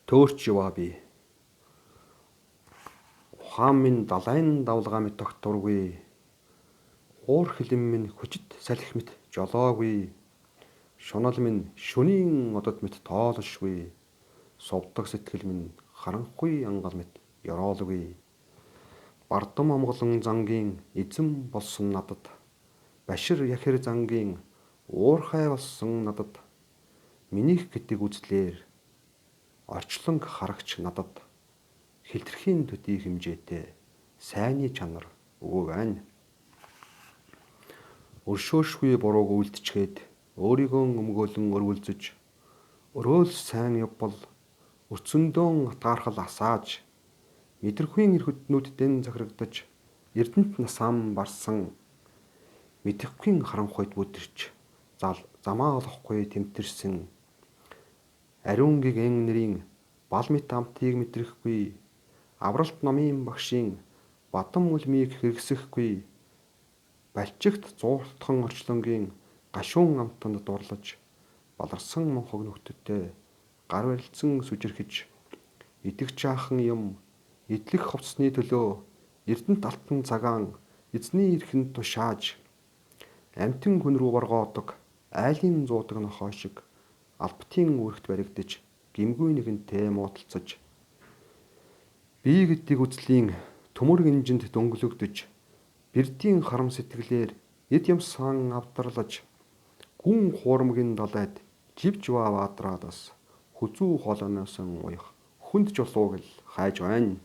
Төөрч яваа би. Ухаан минь далайн давлгаа мэт тогтургүй. Уур хилэн минь хүчит салхи мэт жолоогүй. Шунал минь шөнийн одод мэт тоолшгүй. Сувдаг сэтгэл минь харанхуй ангал мэт ёроолгүй. Бардам амгалан зангийн эзэн болсон надад. Башир яхир зангийн уурхай болсон надад. Минийх гэдэг үзлээр орчлон харагч надад. Хилтерхийн төдий хэмжээтэй сайнны чанар өгөө байна. Өршөөшгүй бурууг үлдчихэд өөрийгөө өмгөөлөн өргөлзөж, өрөөл сайн явбал өцөндөөн атгаархал асааж, мэдрэхүйн эрхтнүүддэн захирагдаж, эрдэнэт насаам барсан, мэдэхгүй харанхуйд бүдэрч, замаа олохгүй тэмтэрсэн, ариун гэгэн нэрийн бал мэт амтыг мэдрэхгүй, авралт номын багшийн бадам үлмийг хэрэгсэхгүй, балчигт зууртхан орчлонгийн гашуун амтанд дурлаж, баларсан монхог нөхдөдтэй гар барилцсан сүжирхэж, идэх жаахан юм, идэлх хувцсны төлөө эрдэнэт алтан цагаан эзний эрхэнд тушааж, амтэн хүн рүү боргоодог айлын зуудаг нохой шиг албатын үүрэгт баригдаж, гимгүй нэгэнтэй муудалцаж, бие гэдэг үзлийн төмөр гинжинд дөнгөлөгдөж, бэрдийн харам сэтгэлээр эд ямсан авдарлаж, гүн хуурмгийн далайд живжва баатраадас хүзүү хоолойноос уях хүнд жолууг л хайж байна.